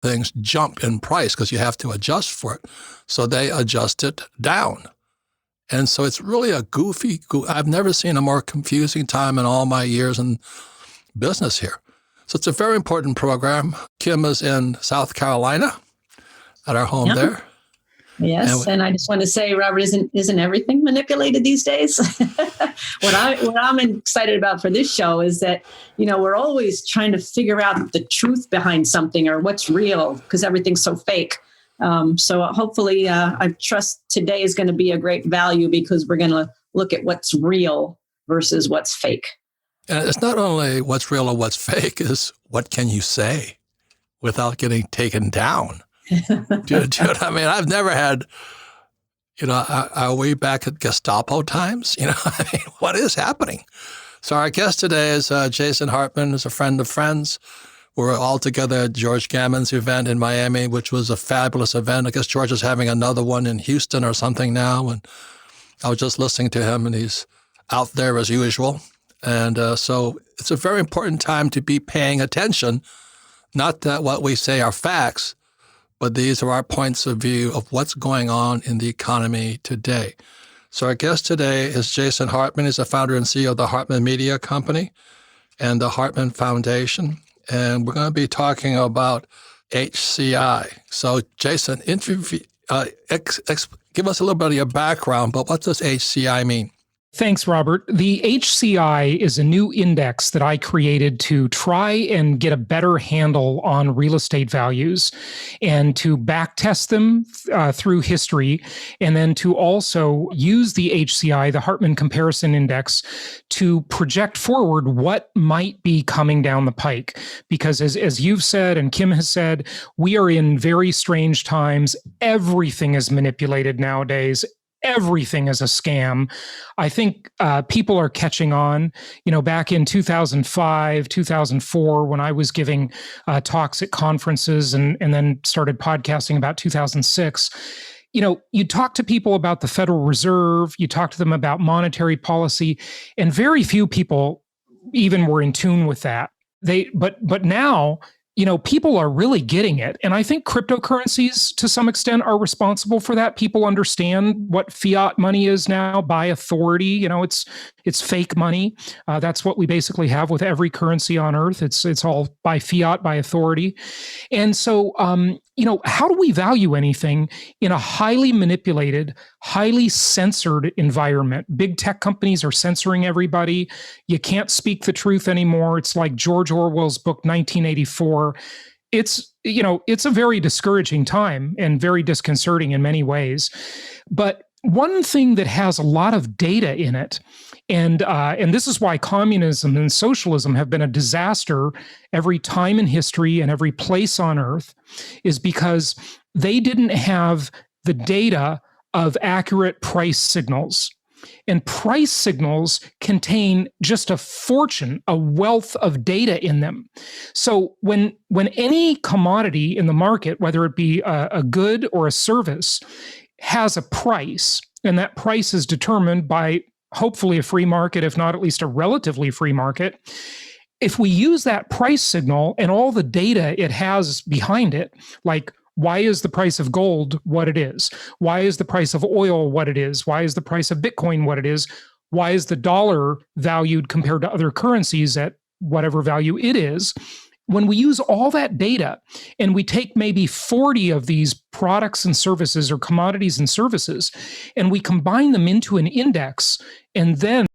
things jump in price because you have to adjust for it. So they adjust it down. And so it's really a I've never seen a more confusing time in all my years in business here. So it's a very important program. Kim is in South Carolina at our home there. Yes, and I just want to say, Robert, isn't everything manipulated these days? What I'm excited about for this show is that, we're always trying to figure out the truth behind something or what's real because everything's so fake. So hopefully, I trust today is going to be a great value because we're going to look at what's real versus what's fake. And it's not only what's real or what's fake, is what can you say without getting taken down? Do you know what I mean? I've never had, are we back at Gestapo times? What is happening? So our guest today is Jason Hartman, who's a friend of friends. We're all together at George Gammon's event in Miami, which was a fabulous event. I guess George is having another one in Houston or something now. And I was just listening to him, and he's out there as usual. And so it's a very important time to be paying attention, not that what we say are facts, but these are our points of view of what's going on in the economy today. So our guest today is Jason Hartman. He's the founder and CEO of the Hartman Media Company and the Hartman Foundation. And we're going to be talking about HCI. So Jason, give us a little bit of your background, but what does HCI mean? Thanks, Robert. The HCI is a new index that I created to try and get a better handle on real estate values and to backtest them through history, and then to also use the HCI, the Hartman Comparison Index, to project forward what might be coming down the pike. Because as you've said and Kim has said, we are in very strange times. Everything is manipulated nowadays. Everything is a scam. I think people are catching on. Back in 2005, 2004, when I was giving talks at conferences and then started podcasting about 2006, you talk to people about the Federal Reserve, you talk to them about monetary policy, and very few people even were in tune with that. But now, people are really getting it. And I think cryptocurrencies, to some extent, are responsible for that. People understand what fiat money is now by authority. It's fake money. That's what we basically have with every currency on earth. It's all by fiat, by authority. And so, how do we value anything in a highly manipulated, highly censored environment? Big tech companies are censoring everybody. You can't speak the truth anymore. It's like George Orwell's book, 1984. It's a very discouraging time and very disconcerting in many ways. But one thing that has a lot of data in it, and this is why communism and socialism have been a disaster every time in history and every place on earth, is because they didn't have the data of accurate price signals. And price signals contain just a fortune, a wealth of data in them. So when any commodity in the market, whether it be a good or a service, has a price, and that price is determined by hopefully a free market, if not at least a relatively free market, if we use that price signal and all the data it has behind it, like why is the price of gold what it is? Why is the price of oil what it is? Why is the price of Bitcoin what it is? Why is the dollar valued compared to other currencies at whatever value it is? When we use all that data and we take maybe 40 of these products and services or commodities and services, and we combine them into an index, and then